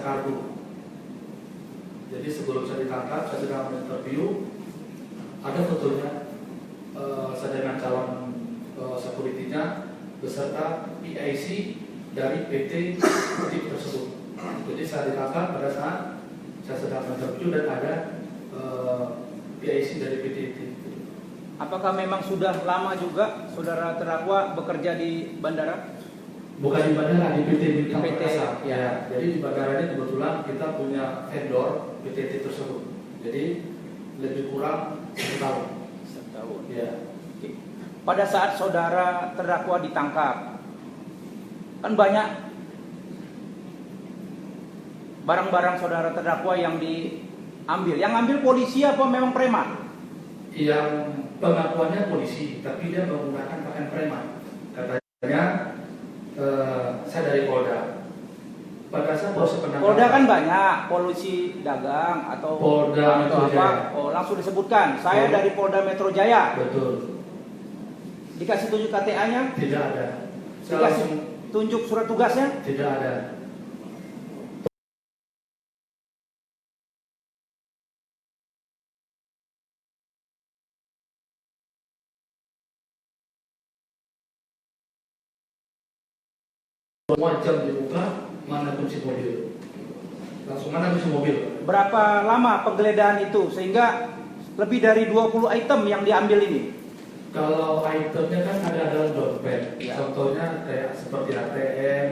kargo. Jadi sebelum saya ditangkap, saya sedang menginterview, ada fotonya saya dengan calon security-nya beserta PIC dari PT Tip tersebut. Jadi saya ditangkap pada saat saya sedang menginterview dan ada PIC dari PT Tip. Apakah memang sudah lama juga saudara terdakwa bekerja di bandara? Bukan di bandara, di PT Bintang PT, Perkasa. ya. Jadi di bandara ini kebetulan kita punya vendor PT tersebut. Jadi lebih kurang 1 tahun. 1 tahun. Ya. Oke. Pada saat saudara terdakwa ditangkap, kan banyak barang-barang saudara terdakwa yang diambil. Yang ambil polisi apa memang preman? Yang pengakuannya polisi, tapi dia menggunakan pakaian preman. Katanya saya dari Polda. Pada saat proses penangkapan. Polda kan banyak, polisi dagang atau Polda atau Metro apa? Jaya. Oh, langsung disebutkan. Saya dari Polda Metro Jaya. Betul. Dikasih tunjuk KTA-nya? Tidak ada. Saya Dikasih langsung tunjuk surat tugasnya? tidak ada. Semua jam dibuka, mana kunci mobil. Langsung mana kunci mobil. Berapa lama penggeledahan itu sehingga lebih dari 20 item yang diambil ini? Kalau itemnya kan ada dalam dompet. Ya. Contohnya kayak seperti ATM,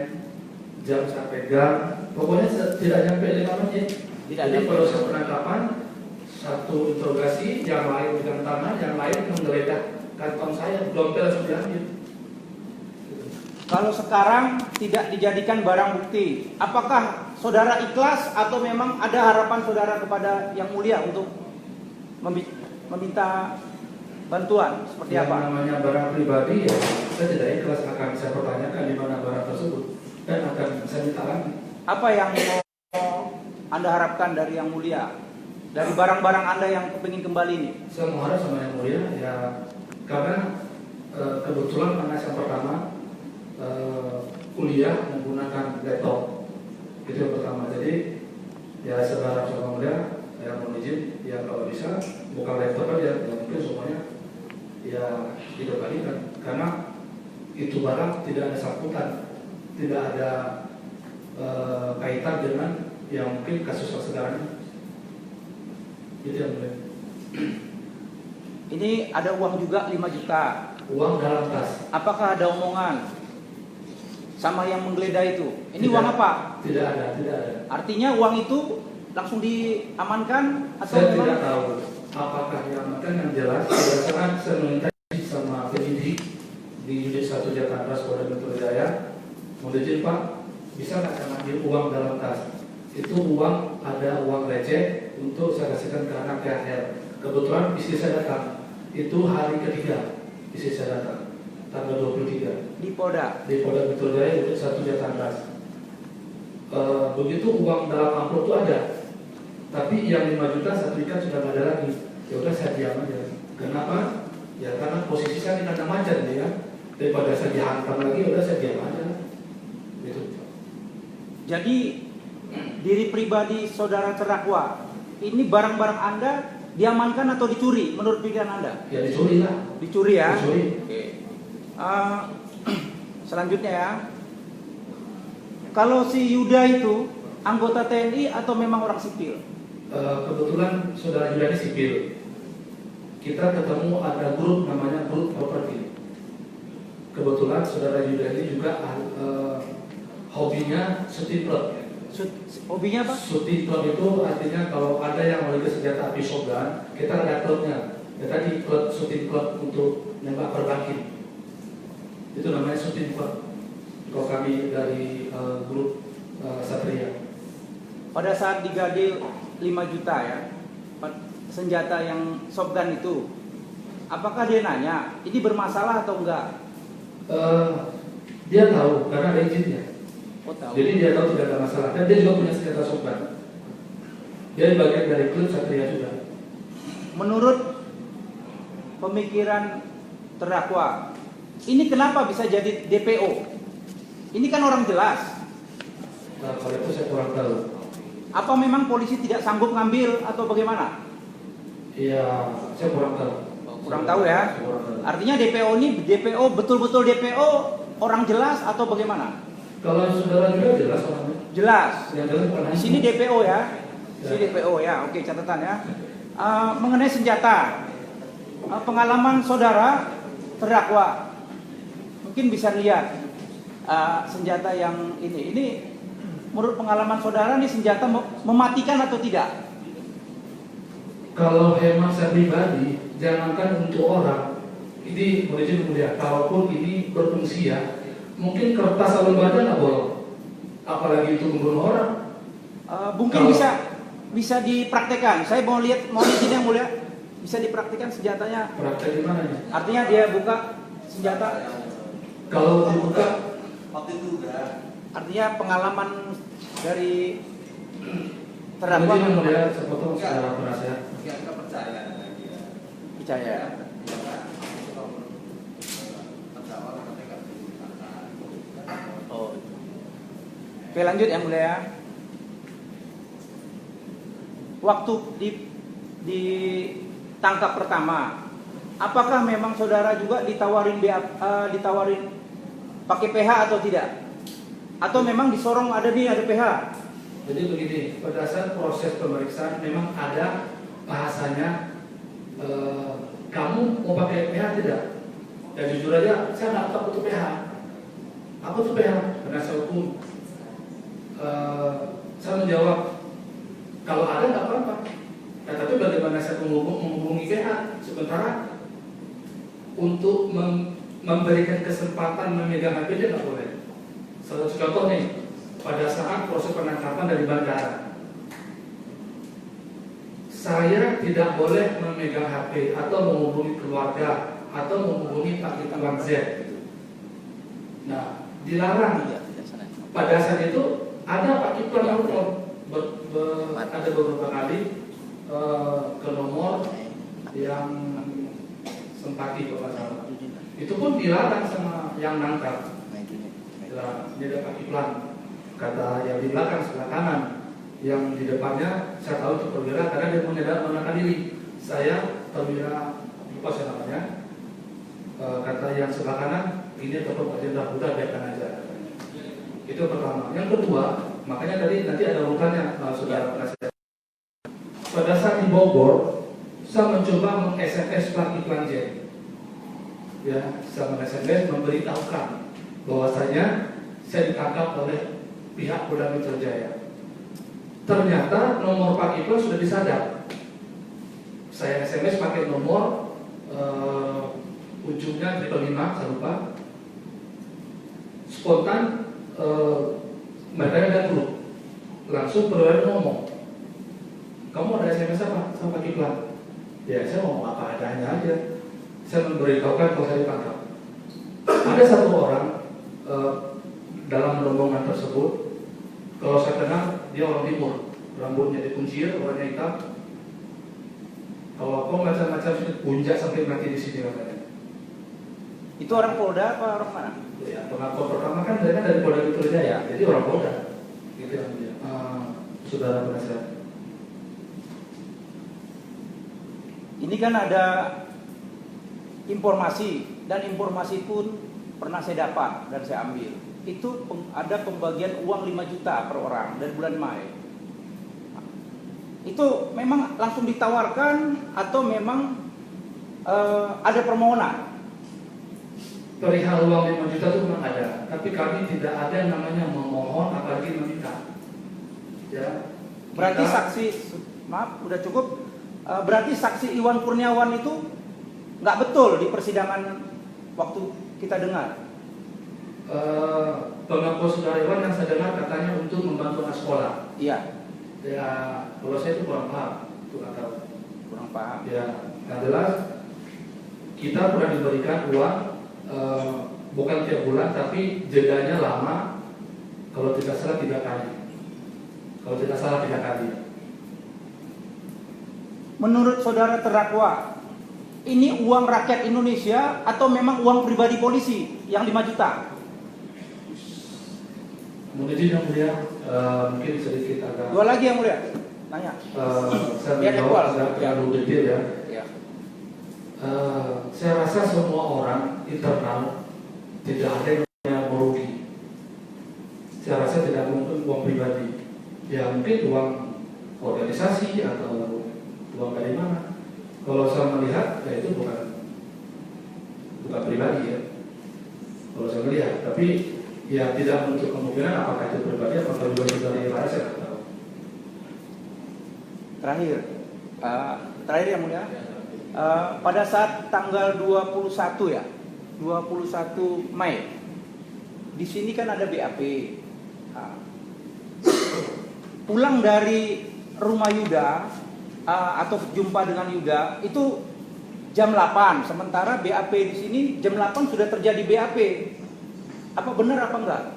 jam saya pegang. Pokoknya tidak nyampe 5 menit. Tidak Jadi nyampe. proses penangkapan, satu interogasi, yang lain pegang tangan, yang lain menggeledah kantong saya, dompet langsung diambil. Kalau sekarang tidak dijadikan barang bukti, apakah saudara ikhlas atau memang ada harapan saudara kepada Yang Mulia untuk meminta bantuan seperti Yang apa? namanya barang pribadi ya, saya tidak ikhlas, akan saya pertanyakan di mana barang tersebut dan akan saya minta lagi. Apa yang mau Anda harapkan dari Yang Mulia? Dari barang-barang Anda yang ingin kembali ini? Saya mengharap sama Yang Mulia ya, karena kebetulan anak yang pertama kuliah menggunakan laptop, itu yang pertama. Jadi ya saya berharap sama Yang Mulia yang mohon izin ya, kalau bisa bukan laptop aja, ya mungkin semuanya ya dikembalikan, karena itu barang tidak ada sangkutan, tidak ada kaitan dengan yang mungkin kasus sekarang. Itu yang boleh. Ini ada uang juga 5 juta. Uang dalam tas. Apakah ada omongan sama yang menggeledah itu? Ini Tidak. uang apa? Tidak ada, tidak ada. Artinya uang itu langsung diamankan atau Saya memang? tidak tahu apakah diamankan, yang jelas berdasarkan saya minta sama penyidik di unit 1 Jakarta Polda Metro Jaya, mohon izin Pak, bisa nggak saya ambil uang dalam tas? Itu uang, ada uang receh untuk saya kasihkan ke anak THR. Kebetulan istri saya datang, itu hari ketiga istri saya datang, tanggal 23 Di Polda. di Polda Metro Jaya unit 1 Jakarta. Begitu uang dalam amplop itu ada, tapi yang 5 juta satu ikan sudah nggak ada lagi. Ya udah saya diam aja. Kenapa? Ya karena posisi saya di kandang macan ya. Daripada saya dihantam lagi, udah saya diam aja. Gitu. Jadi diri pribadi saudara terdakwa, ini barang-barang Anda diamankan atau dicuri menurut pikiran Anda? Ya dicuri lah. Dicuri ya? Dicuri. Oke. Selanjutnya ya, kalau si Yuda itu anggota TNI atau memang orang sipil? Kebetulan saudara Yuda ini sipil. Kita ketemu ada grup namanya grup properti. Kebetulan saudara Yuda ini juga hobinya shooting club. Hobinya apa? Shooting club itu artinya kalau ada yang memiliki senjata api shotgun, kita ada klubnya. Ya tadi klub shooting club untuk nembak perbakin. Itu namanya shooting club. Kalau kami dari grup Satria. Pada saat digadil 5 juta ya, senjata yang shotgun itu, apakah dia nanya ini bermasalah atau enggak? Dia tahu karena ada izinnya. Oh, tahu. Jadi dia tahu tidak ada masalah. Dan dia juga punya senjata shotgun. Dia bagian dari klub Satria juga. Menurut pemikiran terdakwa, ini kenapa bisa jadi DPO? Ini kan orang jelas. Nah, kalau itu saya kurang tahu. Apa memang polisi tidak sanggup ngambil atau bagaimana? Iya, saya kurang tahu. Kurang tahu ya. Kurang tahu. Artinya DPO ini betul-betul DPO orang jelas atau bagaimana? Kalau saudara juga jelas orangnya. Jelas. Yang jelas bukan Di sini DPO ya. Di sini Ya. DPO ya. Oke, catatan ya. Mengenai senjata, pengalaman saudara terdakwa, mungkin bisa lihat senjata yang ini. Menurut pengalaman saudara ini senjata mematikan atau tidak? Kalau hemat saya pribadi, jangankan untuk orang, ini boleh jadi mulia. Kalaupun ini berfungsi ya, mungkin kertas atau lembaga nggak bolong, apalagi itu membunuh orang. Mungkin Kalau- bisa dipraktekkan. Saya mau lihat ini yang mulia, bisa dipraktekkan senjatanya. Praktek gimana ya? Artinya dia buka senjata. Kalau dibuka, Waktu itu udah. Artinya pengalaman dari terdakwa mungkin yang mulia sepotong secara penasihat. Nggak percaya dia. percaya. Oh. Oke, lanjut yang mulia. Waktu ditangkap pertama, apakah memang saudara juga ditawarin pakai PH atau tidak? Atau memang disorong ada PH? Jadi begini, pada saat proses pemeriksaan memang ada bahasanya, kamu mau pakai PH tidak? Ya jujur aja, saya nggak tahu itu PH. Apa itu PH? Penasihat hukum. Saya menjawab, kalau ada nggak apa-apa. Ya, tapi bagaimana saya menghubungi PH? Sementara untuk memberikan kesempatan memegang HP dia nggak boleh. Salah satu contoh nih, pada saat proses penangkapan dari bandara, saya tidak boleh memegang HP atau menghubungi keluarga atau menghubungi Pak Kiplan Z. Nah, dilarang. Pada saat itu ada Pak Kiplan yang ada beberapa kali ke nomor yang sempati kalau nggak salah. Itu pun dilarang sama yang nangkap. Ini ada Pak Kiplan, kata yang di belakang sebelah kanan, yang di depannya saya tahu itu perwira karena dia menyatakan diri. Saya perwira, lupa saya namanya. Kata yang sebelah kanan, ini tetap agenda Buddha, biarkan aja. Itu pertama. Yang kedua, makanya tadi nanti ada urutannya, saudara penasihat. Pada saat di Bogor, saya mencoba meng-SMS Pak Kiplan Z. Ya, saya meng-SMS memberitahukan bahwasanya saya ditangkap oleh pihak Polda Metro Jaya. Ternyata nomor Pak Kiplan sudah disadap. Saya SMS pakai nomor ujungnya 5, saya lupa. Spontan mereka ada grup. Langsung perwira ngomong, kamu ada SMS apa sama Pak Kiplan? Ya, saya ngomong apa adanya aja. Saya memberitahukan kalau saya ditangkap. Ada satu orang dalam rombongan tersebut, kalau saya kenal dia orang timur, rambutnya dikuncir, warnanya hitam. Kalau aku macam-macam puncak sampai mati di sini katanya. Itu orang Polda apa orang mana? Ya, pengakuan pertama kan mereka dari Polda Metro Jaya, jadi orang Polda. Gitu yang dia. Saudara penasihat. Ini kan ada informasi, dan informasi pun pernah saya dapat dan saya ambil. Itu ada pembagian uang 5 juta per orang dari bulan Mei. Itu memang langsung ditawarkan atau memang ada permohonan? Perihal uang 5 juta itu memang ada, tapi kami tidak ada yang namanya memohon apalagi meminta. Ya. Berarti saksi, maaf, udah cukup. Berarti saksi Iwan Kurniawan itu nggak betul di persidangan waktu kita dengar. Pengakuan saudara Iwan yang saya dengar katanya untuk membantu anak sekolah. Iya, Ya, kalau saya itu kurang paham, itu nggak tahu. kurang paham. Ya, yang jelas kita pernah diberikan uang bukan tiap bulan, tapi jedanya lama. Kalau tidak salah 3 kali. Kalau tidak salah 3 kali. Menurut saudara terdakwa, ini uang rakyat Indonesia atau memang uang pribadi polisi yang 5 juta? Mohon izin yang mulia, mungkin sedikit agak. Dua lagi yang mulia, nanya. Saya Biar menjawab equal. agak terlalu detail ya. Ya. Saya rasa semua orang internal tidak ada yang merugi. Saya rasa tidak mungkin uang pribadi. Ya mungkin uang organisasi atau uang dari mana. Kalau saya melihat, ya itu bukan pribadi ya. Kalau saya melihat, tapi ya tidak menutup kemungkinan apakah itu pribadi atau juga dari lain, saya tidak tahu. Terakhir yang mulia. Pada saat tanggal 21 ya, 21 Mei, di sini kan ada BAP. Pulang dari rumah Yuda atau jumpa dengan Yuda itu jam 8, sementara BAP di sini jam 8 sudah terjadi BAP. Apa benar apa enggak?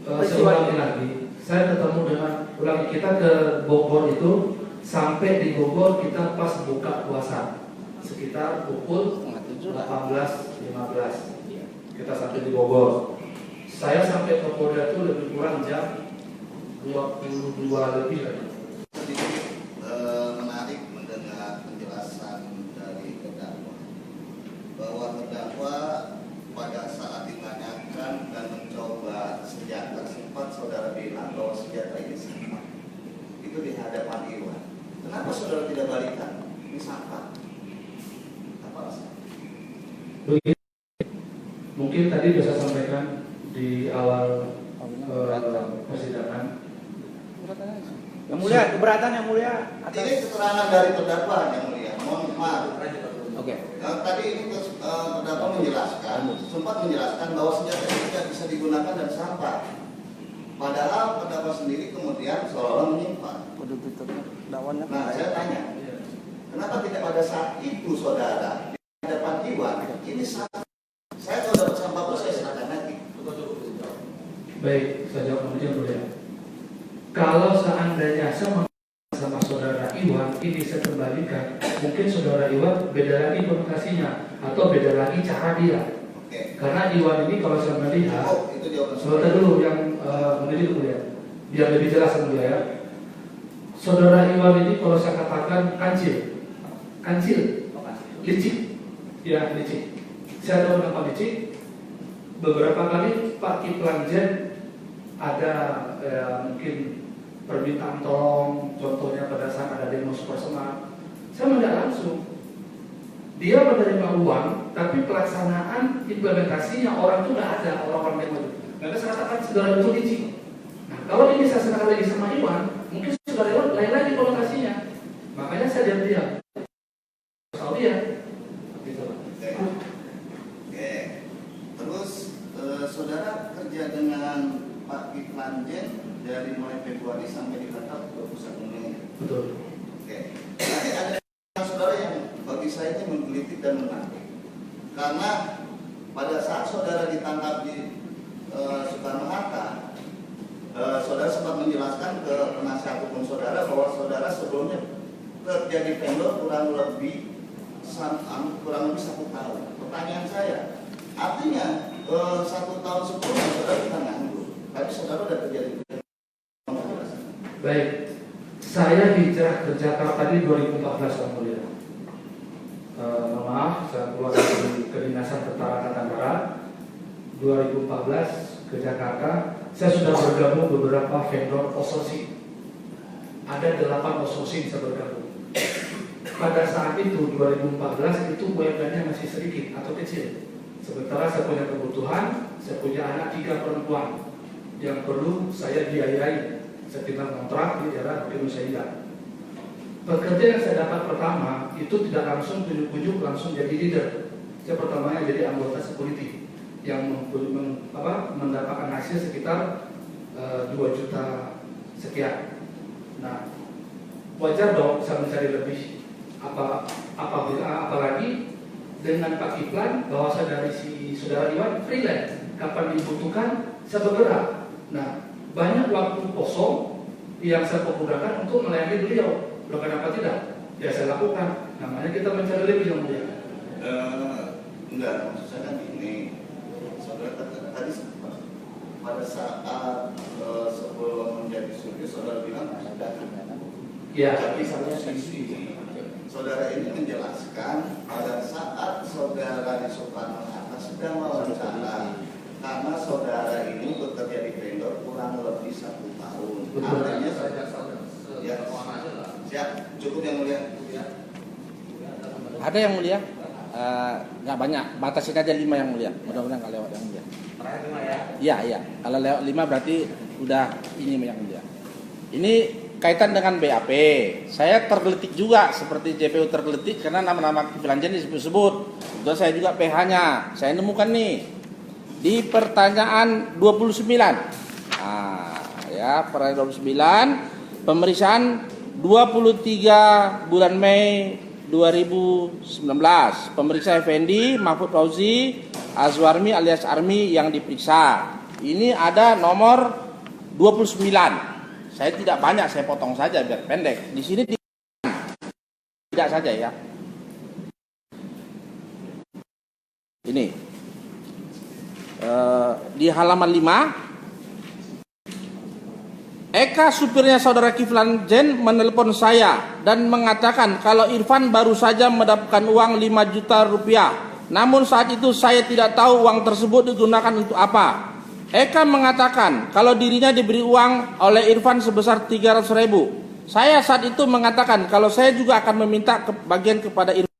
Saya ulangi lagi, saya ketemu dengan kita ke Bogor itu. Sampai di Bogor kita pas buka puasa sekitar pukul 18.15 kita sampai di Bogor. Saya sampai ke Polda itu lebih kurang jam 22 lebih lagi. Sedikit menarik mendengar penjelasan dari terdakwa bahwa terdakwa pada saat ditanyakan dan mencoba senjata sempat saudara bilang bahwa senjata ini sama itu di hadapan Iwan. Kenapa saudara tidak balikan? Ini sampah. Apa alasan? Begini, mungkin tadi bisa sampaikan di awal persidangan. Yang mulia, keberatan yang mulia atas. Ini keterangan dari terdakwa yang mulia. Mohon maaf. Oke. Tadi ini terdakwa menjelaskan, sempat menjelaskan bahwa senjata ini tidak bisa digunakan dan sampah. Padahal terdakwa sendiri kemudian seolah-olah menyimpan. Nah, saya tanya, kenapa tidak pada saat itu saudara di hadapan Iwan ini sampah? Saya kalau dapat sampah pun saya serahkan lagi. Baik, saya jawab kemudian boleh. Kalau seandainya saya sama saudara Iwan ini saya kembalikan, mungkin saudara Iwan beda lagi konotasinya atau beda lagi cara dia. Oke. Karena Iwan ini kalau saya melihat, Itu jawaban sebentar dulu yang menjadi dulu ya, biar lebih jelas dulu ya. Saudara Iwan ini kalau saya katakan kancil, licik, ya licik. Saya tahu kenapa licik. Beberapa kali Pak Kiplan Jen ada mungkin permintaan tolong, contohnya pada saat ada demo Supersmart, saya melihat langsung dia menerima uang, tapi pelaksanaan implementasinya orang itu nggak ada, orang-orang demo itu. Maka saya katakan saudara itu licik. Nah, kalau ini saya serahkan lagi sama Iwan, mungkin saudara Iwan lain lagi konotasinya. Makanya saya diam-diam. Tahu dia. Gitu. Oke. Terus saudara kerja dengan Pak Kiplan Jen dari mulai Februari sampai di Batam 21 Mei. Betul. Oke. Nanti ada saudara yang bagi saya ini menggelitik dan menarik. Karena pada saat saudara ditangkap di Soekarno-Hatta, saudara sempat menjelaskan ke penasihat hukum saudara bahwa saudara sebelumnya kerja di vendor kurang lebih 1 tahun. Pertanyaan saya, artinya 1 tahun sebelumnya saudara kita nganggur, tapi saudara sudah kerja di vendor. Baik, saya hijrah ke Jakarta di 2014 Yang Mulia. Maaf, saya keluar dari kedinasan Tentara Angkatan Darat 2014 ke Jakarta. Saya sudah bergabung beberapa vendor outsourcing. Ada 8 outsourcing saya bergabung. Pada saat itu 2014 itu UMR-nya masih sedikit atau kecil. Sementara saya punya kebutuhan, saya punya anak 3 perempuan yang perlu saya biayai. Saya tinggal kontrak di daerah Indonesia Indah. Pekerjaan yang saya dapat pertama itu tidak langsung tunjuk-tunjuk langsung jadi leader. Saya pertamanya jadi anggota security yang mendapatkan hasil sekitar 2 juta sekian. Nah, wajar dong saya mencari lebih. Apalagi dengan Pak Kiplan bahwa saya dari si saudara Iwan freelance, kapan dibutuhkan saya bergerak. Nah, banyak waktu kosong yang saya gunakan untuk melayani beliau. Loh, kenapa tidak? Ya saya lakukan. Namanya kita mencari lebih yang mulia. Enggak, maksud saya kan ini. Saudara tadi pada pada saat sebelum menjadi supir saudara bilang sudah. Ya. Tapi satu sisi saudara ini menjelaskan pada saat saudara di Soekarno-Hatta sedang wawancara, karena saudara ini bekerja di vendor kurang lebih 1 tahun. Artinya ya, siap, cukup yang mulia. Ada yang mulia? Nggak banyak, batasin aja 5 yang mulia. Mudah-mudahan nggak lewat yang mulia. Terakhir 5 ya. Iya, iya. Kalau lewat 5 berarti udah ini yang mulia. Ini kaitan dengan BAP. Saya tergelitik juga seperti JPU tergelitik karena nama-nama Kiflan Zen disebut-sebut. Itu saya juga PH-nya. Saya nemukan nih di pertanyaan 29. Nah, ya, pertanyaan 29, pemeriksaan 23 bulan Mei 2019. Pemeriksa Effendi Mahfud Fauzi Azwarmi alias Armi yang diperiksa. Ini ada nomor 29. Saya tidak banyak, saya potong saja biar pendek. Di sini tidak saja ya. Ini di halaman 5, Eka supirnya saudara Kiflan Zen menelpon saya dan mengatakan kalau Irfan baru saja mendapatkan uang 5 juta rupiah. Namun saat itu saya tidak tahu uang tersebut digunakan untuk apa. Eka mengatakan kalau dirinya diberi uang oleh Irfan sebesar 300.000. Saya saat itu mengatakan kalau saya juga akan meminta bagian kepada Irfan.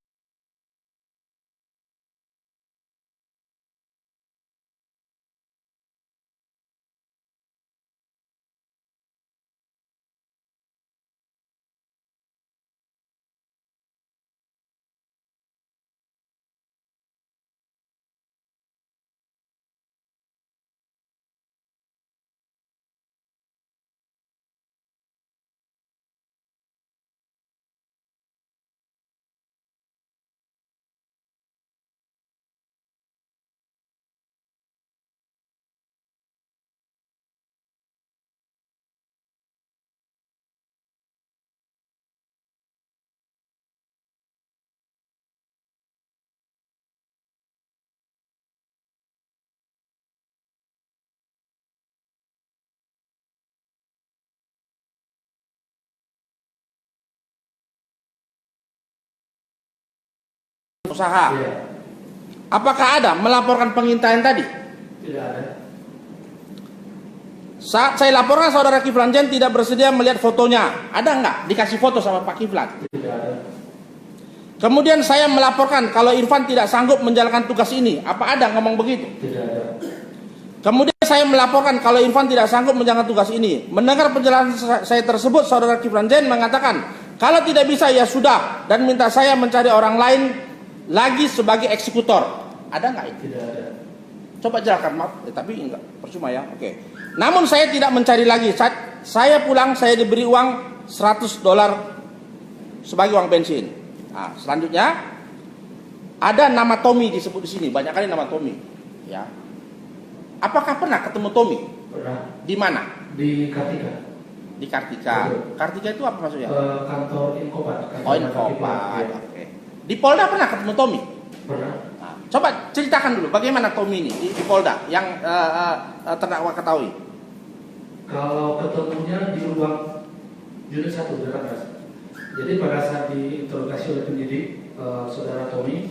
Usaha. Iya. Apakah ada melaporkan pengintaian tadi? Tidak ada. Saat saya laporkan saudara Kiflan Zen tidak bersedia melihat fotonya. Ada nggak dikasih foto sama Pak Kiflan? Tidak ada. Kemudian saya melaporkan kalau Irfan tidak sanggup menjalankan tugas ini. Apa ada ngomong begitu? Tidak ada. Kemudian saya melaporkan kalau Irfan tidak sanggup menjalankan tugas ini. Mendengar penjelasan saya tersebut, saudara Kiflan Zen mengatakan kalau tidak bisa ya sudah dan minta saya mencari orang lain lagi sebagai eksekutor. Ada nggak itu? Tidak ada. Coba jelaskan, maaf. Tapi enggak, percuma ya. Oke. Namun saya tidak mencari lagi. Saat saya pulang, saya diberi uang $100 sebagai uang bensin. Nah, selanjutnya ada nama Tommy disebut di sini. Banyak kali nama Tommy. Ya. Apakah pernah ketemu Tommy? Pernah. Di mana? Di Kartika. Di Kartika. Betul. Kartika itu apa maksudnya? Kantor Inkopat. Oh, Infopat. Ya. Oke. Di Polda pernah ketemu Tommy? Pernah. Nah, coba ceritakan dulu bagaimana Tommy ini di Polda yang terdakwa ketahui. Kalau ketemunya di ruang unit 1 Jakarta. Jadi pada saat diinterogasi oleh penyidik saudara Tommy,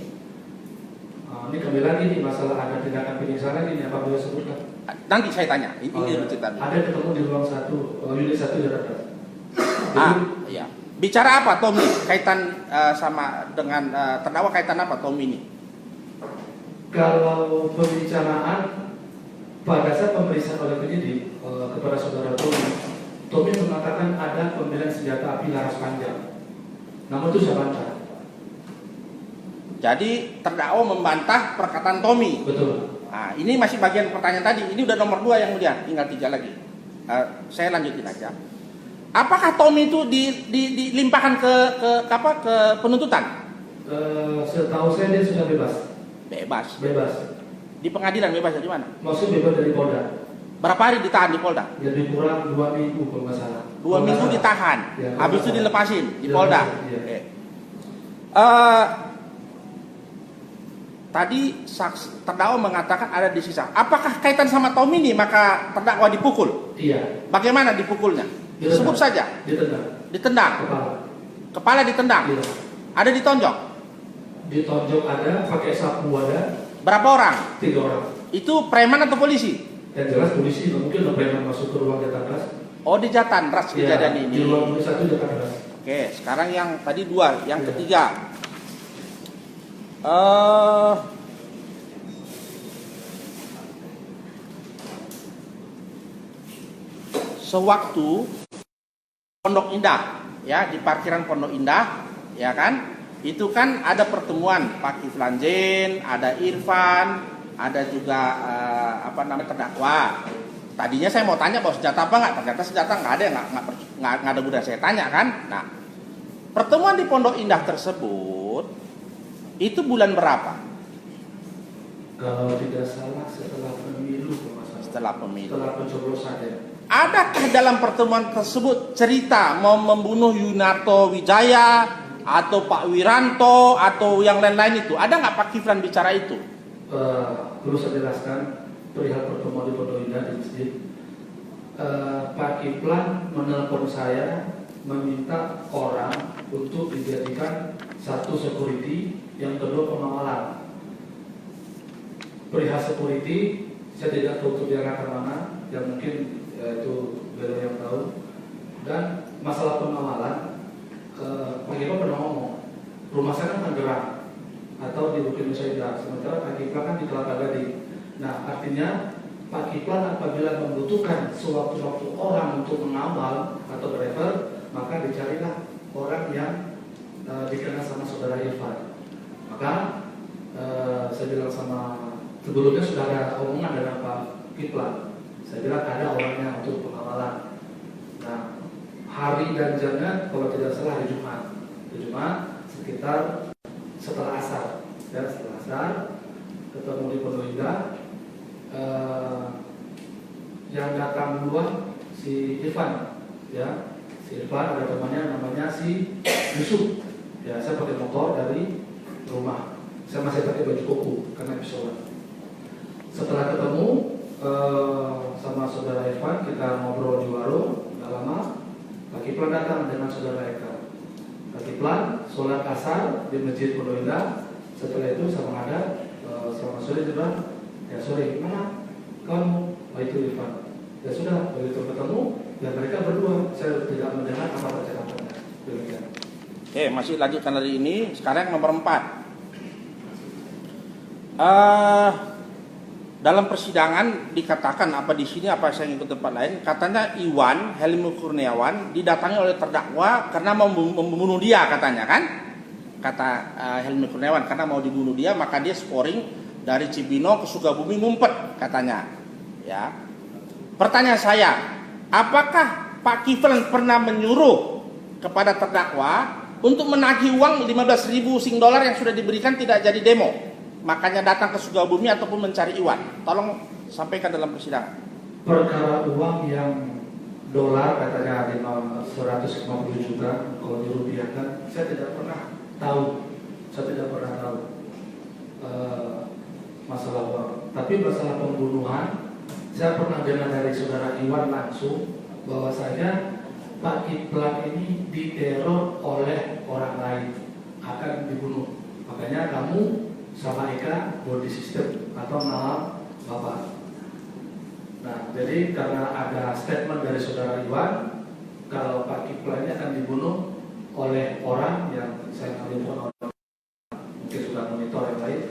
ini kembali lagi nih masalah ada tindakan penyiksaan ini apa boleh sebutkan? Nanti saya tanya. Ini cerita. Ada ketemu di ruang 1 unit 1 Jakarta. Iya. Bicara apa Tommy kaitan sama dengan terdakwa, kaitan apa Tommy ini? Kalau pembicaraan pada saat pemeriksaan oleh penyidik kepada saudara Tommy mengatakan ada pembelian senjata api laras panjang. Namun itu saya bantah. Jadi terdakwa membantah perkataan Tommy. Betul. Nah, ini masih bagian pertanyaan tadi. Ini udah nomor 2 yang mulia, tinggal 3 lagi. Saya lanjutin aja. Apakah Tommy itu dilimpahkan ke penuntutan? Setahu saya dia sudah bebas. Bebas. Bebas. Di pengadilan bebas dari mana? Maksud bebas dari Polda. Berapa hari ditahan di Polda? Jadi kurang 2 minggu kalau nggak salah. 2 minggu ditahan. Ya, Habis itu dilepasin di Polda. Iya. Oke. tadi terdakwa mengatakan ada disiksa. Apakah kaitan sama Tommy ini maka terdakwa dipukul? Iya. Bagaimana dipukulnya? Sebut saja. Ditendang. Ditendang. Kepala. Kepala ditendang. Iya. Ada ditonjok. Ditonjok ada, pakai sapu ada. Berapa orang? 3 orang. Itu preman atau polisi? Yang jelas polisi, nggak mungkin preman masuk ke ruang Jatanras. Oh, di Jatanras kejadian ini. Di ruang polisi 1 Jatanras. Oke, sekarang yang tadi 2, yang ketiga. Sewaktu Pondok Indah, ya, di parkiran Pondok Indah, ya kan? Itu kan ada pertemuan Pak Kiflan Zain, ada Irfan, ada juga terdakwa. Tadinya saya mau tanya bawa senjata apa nggak, ternyata senjata nggak ada, nggak ada guna saya tanya kan. Nah, pertemuan di Pondok Indah tersebut itu bulan berapa? Kalau tidak salah setelah pemilu, Setelah pemilu. Setelah pencoblosan ya. Adakah dalam pertemuan tersebut cerita mau membunuh Yunarto Wijaya atau Pak Wiranto atau yang lain-lain itu? Ada nggak Pak Kiflan bicara itu? Perlu saya jelaskan perihal pertemuan di Pondok Indah di masjid. Pak Kiflan menelpon saya meminta orang untuk dijadikan 1 security, yang kedua pengawalan. Perihal security saya tidak tahu untuk diarahkan mana, yang mungkin itu beliau yang tahu. Dan masalah pengawalan, Pak Kiflan pernah ngomong rumah saya kan Tangerang atau di Bukit Nusa Indah, sementara Pak Kiflan kan di Kelapa Gading. Nah, artinya Pak Kiflan apabila membutuhkan sewaktu-waktu orang untuk mengawal atau driver, maka dicarilah orang yang dikenal sama saudara Irfan. Maka saya bilang sama, sebelumnya sudah ada omongan dengan Pak Kiflan, saya bilang ada orangnya untuk pengawalan. Nah, hari dan jamnya kalau tidak salah hari Jumat sekitar setelah asar, ya, setelah asar ketemu di Pondok Indah. Yang datang duluan si Irfan, ya, si Irfan ada temannya namanya si Yusuf, ya. Saya pakai motor dari rumah, saya masih pakai baju koko karena episode. Setelah ketemu sama saudara Irfan, kita ngobrol di warung, nggak lama Pak Kiflan datang dengan saudara Eka. Pak Kiflan sholat asar di masjid Pondok Indah. Setelah itu sama ada selamat sore juga. Ya sore, mana kamu? Oh itu Irfan. Ya sudah, begitu ketemu, ya mereka berdua, saya tidak mendengar apa percakapannya. Demikian. Oke, masih lanjutkan dari ini. Sekarang nomor 4. Dalam persidangan dikatakan apa di sini, apa saya ngikut tempat lain, katanya Iwan Helmi Kurniawan didatangi oleh terdakwa karena mau membunuh dia, katanya kan? Kata Helmi Kurniawan karena mau dibunuh dia, maka dia scoring dari Cibino ke Sukabumi ngumpet, katanya. Ya. Pertanyaan saya, apakah Pak Kiflan pernah menyuruh kepada terdakwa untuk menagih uang 15.000 Sing dolar yang sudah diberikan tidak jadi demo, makanya datang ke Sukabumi ataupun mencari Iwan? Tolong sampaikan dalam persidangan. Perkara uang yang dolar katanya 150 juta kalau dirupiahkan, saya tidak pernah tahu. Masalah uang. Tapi masalah pembunuhan, saya pernah dengar dari saudara Iwan langsung bahwasanya Pak Kiflan ini diteror oleh orang lain, akan dibunuh. Makanya kamu sama Eka body system atau nalar Bapak. Nah, jadi karena ada statement dari saudara Iwan kalau Pak Kiflan ini akan dibunuh oleh orang yang saya telepon, mungkin sudah monitor yang lain,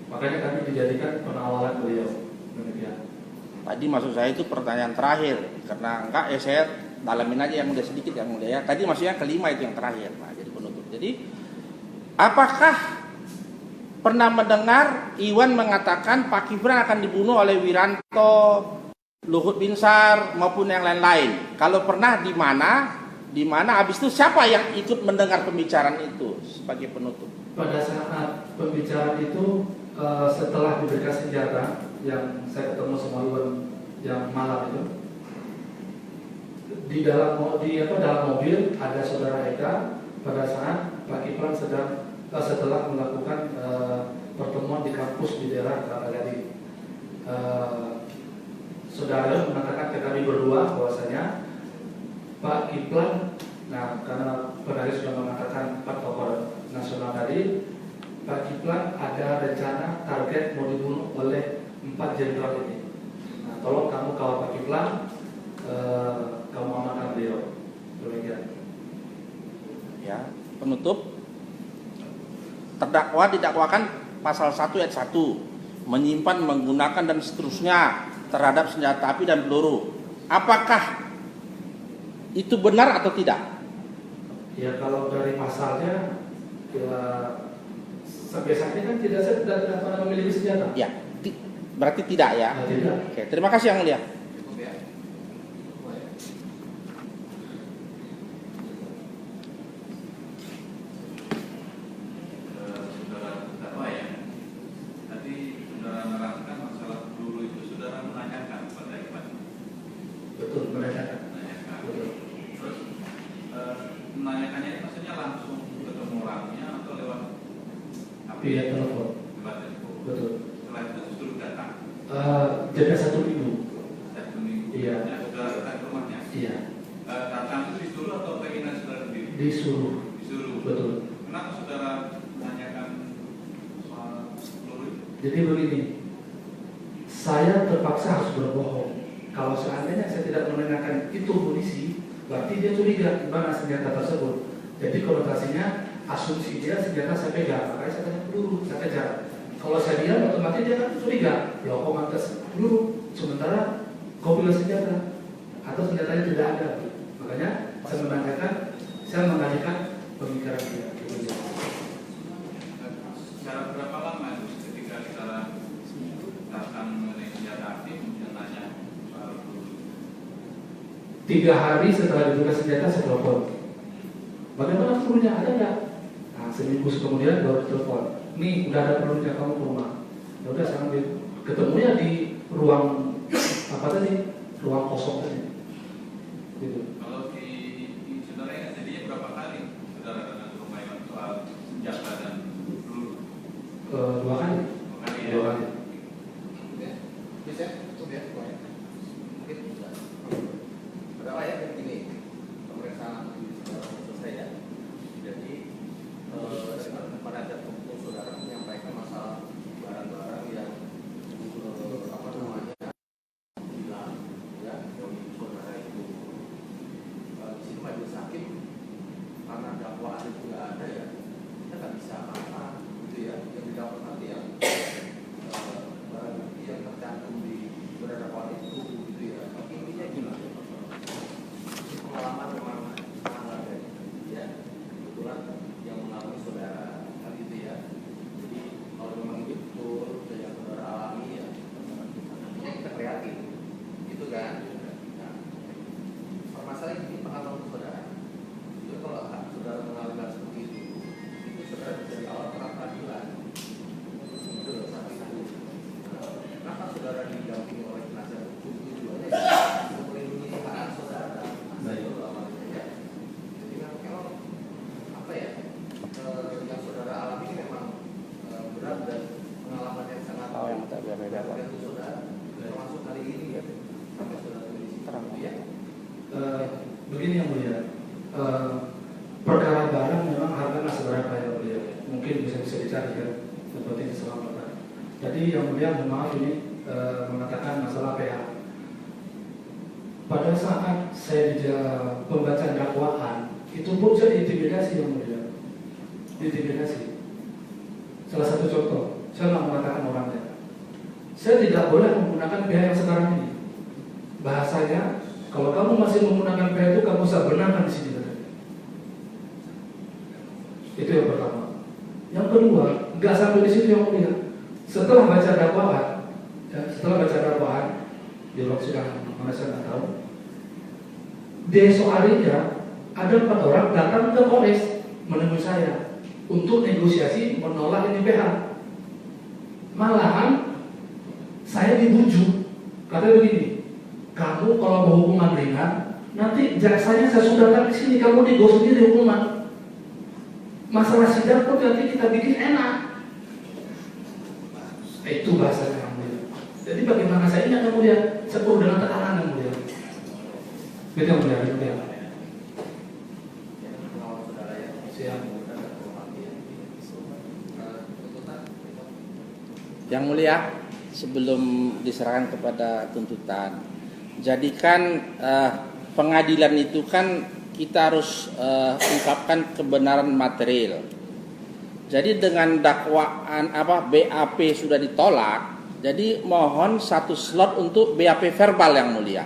makanya kami dijadikan penawalan beliau. Demikian. Tadi maksud saya itu pertanyaan terakhir, karena enggak ya saya dalamin aja yang udah sedikit yang mulia ya. Tadi maksudnya kelima itu yang terakhir, nah jadi penutup. Jadi apakah pernah mendengar Iwan mengatakan Pak Kiflan akan dibunuh oleh Wiranto, Luhut Binsar maupun yang lain-lain? Kalau pernah, di mana? Habis itu siapa yang ikut mendengar pembicaraan itu sebagai penutup? Pada saat pembicaraan itu setelah diberikan senjata yang saya ketemu sama Iwan yang malam itu, dalam mobil ada saudara Eka pada saat Pak Kiflan sedang setelah melakukan pertemuan di kampus di daerah Kelapa Gading. Saudara mengatakan ke kami berdua bahwasanya Pak Kiplan, nah karena penari sudah mengatakan Pak tokoh nasional tadi, Pak Kiplan ada rencana target mau dibunuh oleh 4 jenderal ini. Nah, tolong kamu kawal Pak Kiplan, kamu amankan beliau. Demikian. Ya, penutup. Terdakwa didakwakan pasal 1 ayat 1, menyimpan, menggunakan dan seterusnya terhadap senjata api dan peluru. Apakah itu benar atau tidak? Ya kalau dari pasalnya ya, sampai saat ini kan tidak pernah memiliki senjata. Ya, berarti tidak ya. Nah, tidak. Oke, terima kasih Yang Mulia. Betul, menanyakan. Betul. Terus menanyakannya ini maksudnya langsung ketemu orangnya atau lewat Via telepon. lewat telepon? Betul. Setelah itu disuruh datang. Jeda 1 minggu. Satu minggu. Iya. Ya, sudah datang ke rumahnya. Iya. Datang itu disuruh atau keinginan saudara sendiri? Disuruh. Disuruh. Betul. Kenapa saudara menanyakan soal peluru itu? Jadi begini, saya terpaksa harus berbohong. Kalau seandainya saya tidak menanyakan itu munisi, berarti dia curiga di mana senjata tersebut. Jadi konotasinya, asumsi dia senjata saya pegang, makanya saya tanya peluru, saya kejar. Kalau saya diam, otomatis dia kan curiga. Loh, kok mantas peluru? Sementara kau bilang senjata atau senjatanya tidak ada. Makanya saya menanyakan, saya mengajukan pemikiran dia. Secara berapa lama itu ketika kita datang mengenai senjata api kemudian nanya soal peluru? 3 hari setelah dibuka senjata saya telepon. Bagaimana pelurunya? Ada nggak? Nah, seminggu kemudian baru telepon. Nih udah ada pelurunya, kamu ke rumah. Ya udah sekarang ketemunya di ruang apa tadi? Ruang kosong tadi. Gitu. Kalau di saudara ini jadinya berapa kali saudara datang ke rumah Iwan soal senjata dan peluru? 2 kali. 2 kali ya? 2 kali. Bisa tutup ya, mungkin bisa. Pertama ya begini, pemeriksaan saudara selesai ya. Jadi penasihat hukum saudara menyampaikan masalah barang-barang yang apa namanya hilang ya dari saudara itu. Di sini majelis hakim karena dakwaan itu nggak ada ya, kita nggak bisa apa-apa gitu ya. Yang didapat nanti yang barang bukti yang tercantum di dakwaan itu gitu ya. Tapi intinya gimana? Pengalaman memang sangat ada ya. Kebetulan yang mengalami saudara kan gitu ya. Jadi kalau memang betul yang saudara alami ya, nantinya kita prihatin gitu kan. Nah, permasalahan ini pengalaman saudara. Jadi kalau saudara mengalami hal seperti itu saudara dari awal pra peradilan itu loh satu itu. Kenapa saudara didampingi oleh penasihat hukum tujuannya untuk melindungi hak saudara? Itu loh awalnya ya. Jadi memang apa ya yang saudara alami ini memang berat dan pengalaman yang sangat beda untuk saudara, termasuk kali ini ya sampai saudara di sini ya. Begini yang mulia, perkara barang memang harganya seberapa ya mulia, mungkin bisa dicari kan, seperti keselamatan. Jadi yang mulia mohon maaf ini mengatakan masalah PH. Pada saat saya di pembacaan dakwaan, itu pun saya diintimidasi yang mulia, diintimidasi. Salah satu contoh, saya nggak mengatakan orangnya. Saya tidak boleh menggunakan PH yang sekarang ini. Bahasanya, kalau kamu masih menggunakan PH itu, kamu usah benarkan di sini. Itu yang pertama. Yang kedua, nggak sampai di situ yang mulia. Setelah baca dakwaan, di ruang sidang mana saya nggak tahu. Di esok harinya ada 4 orang datang ke Polres menemui saya untuk negosiasi menolak ini PH. Malahan saya dibujuk, katanya begini, kamu kalau mau hukuman ringan, nanti jaksanya saya sudahkan di sini, kamu nego sendiri hukuman. masalah sidang pun nanti kita bikin enak. Itu bahasanya yang mulia. Jadi bagaimana saya ingat yang mulia, sepenuh dengan tekanan yang mulia. Gitu yang mulia, yang mulia. Siap. Yang mulia, sebelum diserahkan kepada tuntutan, jadikan pengadilan itu kan kita harus ungkapkan kebenaran material. Jadi dengan dakwaan BAP sudah ditolak, jadi mohon satu slot untuk BAP verbal yang mulia.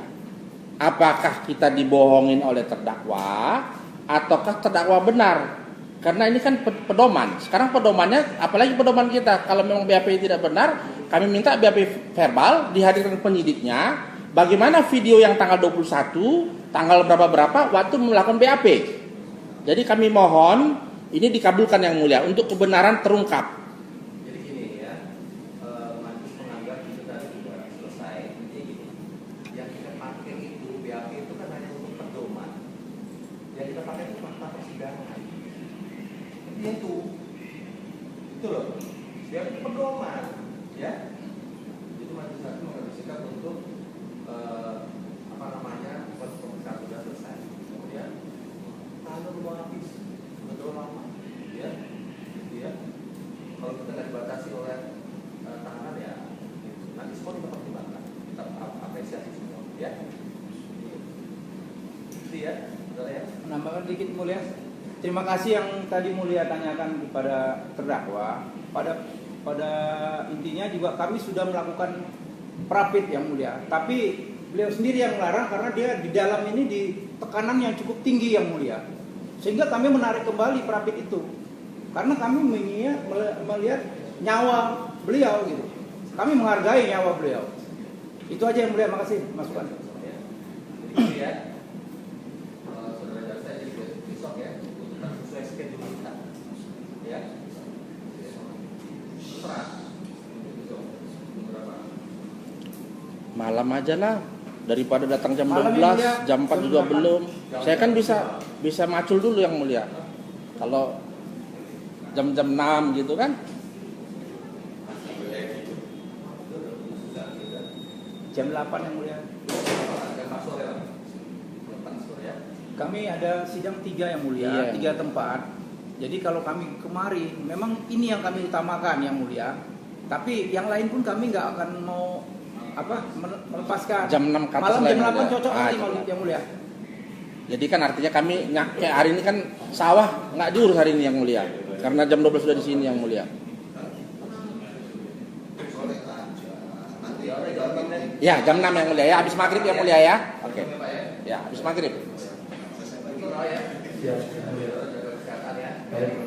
Apakah kita dibohongin oleh terdakwa ataukah terdakwa benar? Karena ini kan pedoman. Sekarang pedomannya, apalagi pedoman kita, kalau memang BAP tidak benar, kami minta BAP verbal dihadirkan penyidiknya. Bagaimana video yang tanggal 21, tanggal berapa waktu melakukan BAP. Jadi kami mohon ini dikabulkan yang mulia untuk kebenaran terungkap. Jadi gini ya, majelis menganggap itu tadi sudah selesai. Jadi gini, yang kita pakai itu BAP itu kan hanya untuk pedoman. Yang kita pakai itu fakta persidangan. Itu loh, biar pedoman, ya. Itu majelis hakim mengambil sikap untuk pemeriksaan sudah selesai. Kemudian kalau belum habis, betul lama, ya. Kalau kita nggak dibatasi oleh tahanan ya, nanti semua kita pertimbangkan, kita apresiasi semua, ya. Itu ya, saudara ya. Menambahkan dikit mulia. Terima kasih yang tadi mulia tanyakan kepada terdakwa. Pada intinya juga kami sudah melakukan prapit yang mulia. Tapi beliau sendiri yang melarang karena dia di dalam ini di tekanan yang cukup tinggi yang mulia. Sehingga kami menarik kembali prapit itu. Karena kami melihat nyawa beliau gitu. Kami menghargai nyawa beliau. Itu aja yang mulia. Makasih masukan. Jadi ya. Saudara jaksa jadi besok ya. Sesuai schedule kita, ya. Malam aja lah, daripada datang jam Malam 12, ya, jam 4 juga belum. Saya kan bisa macul dulu yang mulia. Kalau jam-jam 6 gitu kan. Jam 8 yang mulia. Kami ada sidang 3 yang mulia, 3 tempat. Jadi kalau kami kemari, memang ini yang kami utamakan yang mulia. Tapi yang lain pun kami nggak akan mau melepaskan. Jam 6 ke atas malam jam 8 ya. cocok nanti yang mulia. Jadi kan artinya kami kayak hari ini kan sawah nggak diurus hari ini yang mulia. Karena jam 12 sudah di sini yang mulia. Ya, jam 6 yang mulia ya, habis maghrib yang mulia ya. Oke. Ya, habis maghrib. Siap. Baik.